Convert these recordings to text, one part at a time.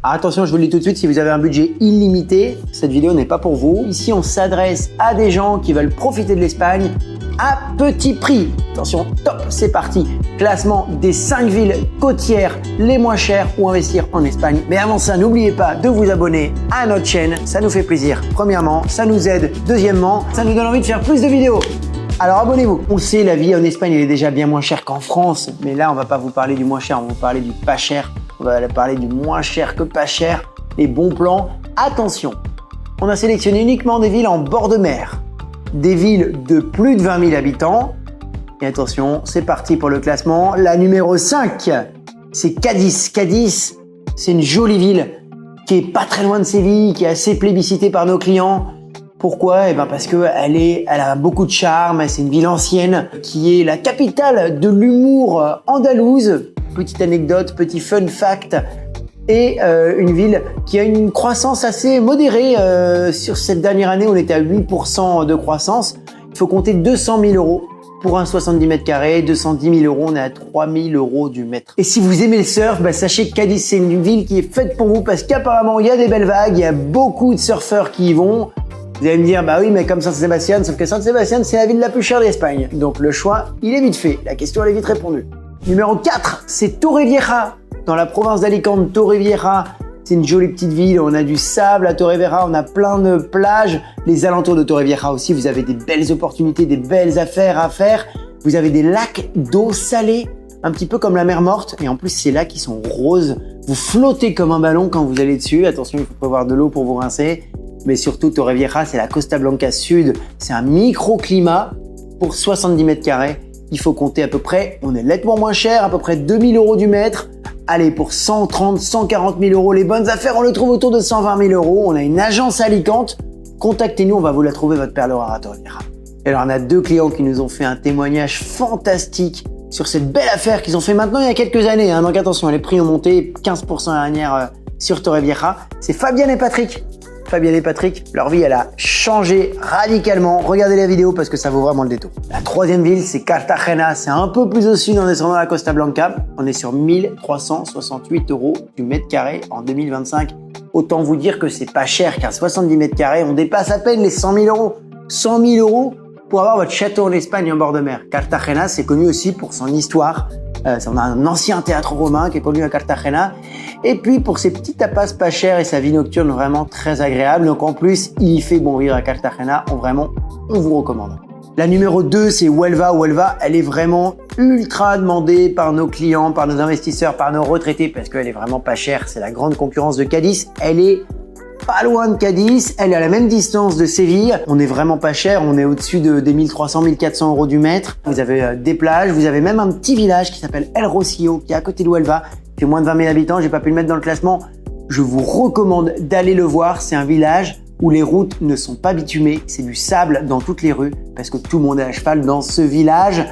Attention, je vous le dis tout de suite, si vous avez un budget illimité, cette vidéo n'est pas pour vous. Ici, on s'adresse à des gens qui veulent profiter de l'Espagne à petit prix. Attention, top, c'est parti. Classement des 5 villes côtières les moins chères où investir en Espagne. Mais avant ça, n'oubliez pas de vous abonner à notre chaîne, ça nous fait plaisir. Premièrement, ça nous aide. Deuxièmement, ça nous donne envie de faire plus de vidéos. Alors abonnez-vous. On sait, la vie en Espagne, elle est déjà bien moins chère qu'en France. Mais là, on va pas vous parler du moins cher, on va vous parler du pas cher. On va parler du moins cher que pas cher. Les bons plans. Attention, on a sélectionné uniquement des villes en bord de mer. Des villes de plus de 20 000 habitants. Et attention, c'est parti pour le classement. La numéro 5, c'est Cadiz. Cadiz, c'est une jolie ville qui est pas très loin de Séville, qui est assez plébiscitée par nos clients. Pourquoi? Eh ben parce que elle a beaucoup de charme. C'est une ville ancienne qui est la capitale de l'humour andalouse. Petite anecdote, petit fun fact. Et une ville qui a une croissance assez modérée. Sur cette dernière année, on était à 8% de croissance. Il faut compter 200 000 euros pour un 70 mètres carrés. 210 000 euros, on est à 3 000 euros du mètre. Et si vous aimez le surf, bah, sachez que Cadiz, c'est une ville qui est faite pour vous parce qu'apparemment, il y a des belles vagues, il y a beaucoup de surfeurs qui y vont. Vous allez me dire, bah oui, mais comme San Sebastián, sauf que San Sebastián, c'est la ville la plus chère d'Espagne. Donc le choix, il est vite fait. La question, elle est vite répondue. Numéro 4, c'est Torrevieja. Dans la province d'Alicante, Torrevieja, c'est une jolie petite ville. On a du sable à Torrevieja, on a plein de plages. Les alentours de Torrevieja aussi, vous avez des belles opportunités, des belles affaires à faire. Vous avez des lacs d'eau salée, un petit peu comme la mer Morte. Et en plus, ces lacs, ils sont roses. Vous flottez comme un ballon quand vous allez dessus. Attention, il faut prévoir de l'eau pour vous rincer. Mais surtout, Torrevieja, c'est la Costa Blanca Sud. C'est un microclimat pour 70 mètres carrés. Il faut compter à peu près, on est nettement moins cher, à peu près 2 000 euros du mètre. Allez, pour 130, 140 000 euros, les bonnes affaires, on le trouve autour de 120 000 euros. On a une agence à Alicante. Contactez-nous, on va vous la trouver, votre perle rare à Torrevieja. Et alors, on a 2 clients qui nous ont fait un témoignage fantastique sur cette belle affaire qu'ils ont fait maintenant il y a quelques années. Donc attention, les prix ont monté 15% l'année dernière sur Torrevieja. C'est Fabienne et Patrick. Fabienne et Patrick, leur vie, elle a changé radicalement. Regardez la vidéo parce que ça vaut vraiment le détour. La troisième ville, c'est Cartagena. C'est un peu plus au sud en descendant la Costa Blanca. On est sur 1368 euros du mètre carré en 2025. Autant vous dire que c'est pas cher qu'à 70 mètres carrés, on dépasse à peine les 100 000 euros. 100 000 euros pour avoir votre château en Espagne en bord de mer. Cartagena, c'est connu aussi pour son histoire. On a un ancien théâtre romain qui est connu à Cartagena. Et puis pour ses petits tapas pas chers et sa vie nocturne vraiment très agréable. Donc en plus, il fait bon vivre à Cartagena. On vous recommande. La numéro 2, c'est Huelva. Huelva, elle est vraiment ultra demandée par nos clients, par nos investisseurs, par nos retraités parce qu'elle est vraiment pas chère. C'est la grande concurrence de Cadiz. Elle est pas loin de Cadiz, elle est à la même distance de Séville. On est vraiment pas cher, on est au-dessus des 1300, 1400 euros du mètre. Vous avez des plages, vous avez même un petit village qui s'appelle El Rocío, qui est à côté de Huelva, qui fait moins de 20 000 habitants. J'ai pas pu le mettre dans le classement. Je vous recommande d'aller le voir. C'est un village où les routes ne sont pas bitumées. C'est du sable dans toutes les rues parce que tout le monde est à cheval dans ce village.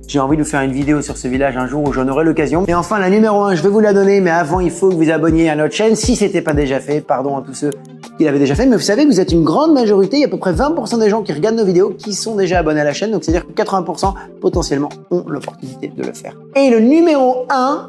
J'ai envie de vous faire une vidéo sur ce village un jour où j'en aurai l'occasion. Et enfin, la numéro 1, je vais vous la donner, mais avant, il faut que vous abonniez à notre chaîne si c'était pas déjà fait. Pardon à tous ceux qui l'avaient déjà fait, mais vous savez que vous êtes une grande majorité. Il y a à peu près 20% des gens qui regardent nos vidéos qui sont déjà abonnés à la chaîne. Donc, c'est-à-dire que 80% potentiellement ont l'opportunité de le faire. Et le numéro 1,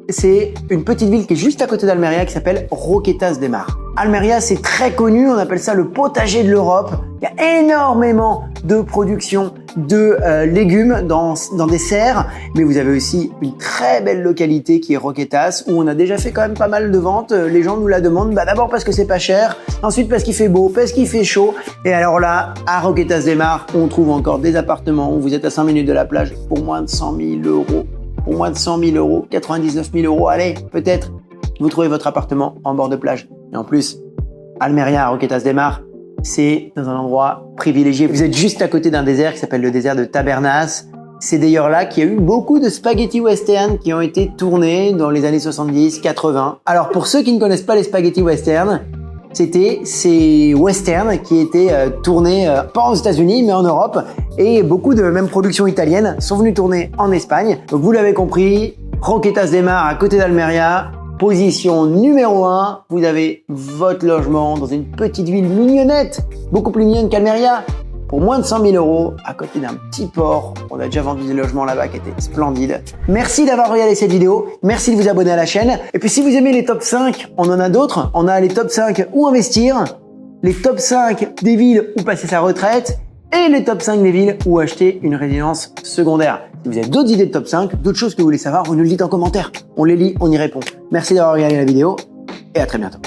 c'est une petite ville qui est juste à côté d'Almeria qui s'appelle Roquetas de Mar. Almeria, c'est très connu, on appelle ça le potager de l'Europe. Il y a énormément de production de légumes dans des serres, mais vous avez aussi une très belle localité qui est Roquetas, où on a déjà fait quand même pas mal de ventes. Les gens nous la demandent, d'abord parce que c'est pas cher, ensuite parce qu'il fait beau, parce qu'il fait chaud. Et alors là, à Roquetas de Mar, on trouve encore des appartements où vous êtes à 5 minutes de la plage pour moins de 100 000 euros. Pour moins de 100 000 euros, 99 000 euros, allez, peut-être, vous trouvez votre appartement en bord de plage. Et en plus, Almeria, à Roquetas de Mar, c'est dans un endroit privilégié. Vous êtes juste à côté d'un désert qui s'appelle le désert de Tabernas. C'est d'ailleurs là qu'il y a eu beaucoup de spaghetti western qui ont été tournés dans les années 70, 80. Alors pour ceux qui ne connaissent pas les spaghetti western, c'était ces westerns qui étaient tournés pas aux États-Unis mais en Europe, et beaucoup de même productions italiennes sont venues tourner en Espagne. Donc vous l'avez compris, Roquetas de Mar à côté d'Almeria, position numéro 1, vous avez votre logement dans une petite ville mignonnette, beaucoup plus mignonne qu'Almeria. pour moins de 100 000 euros à côté d'un petit port. On a déjà vendu des logements là-bas qui étaient splendides. Merci d'avoir regardé cette vidéo. Merci de vous abonner à la chaîne. Et puis si vous aimez les top 5, on en a d'autres. On a les top 5 où investir, les top 5 des villes où passer sa retraite et les top 5 des villes où acheter une résidence secondaire. Si vous avez d'autres idées de top 5, d'autres choses que vous voulez savoir, vous nous le dites en commentaire. On les lit, on y répond. Merci d'avoir regardé la vidéo et à très bientôt.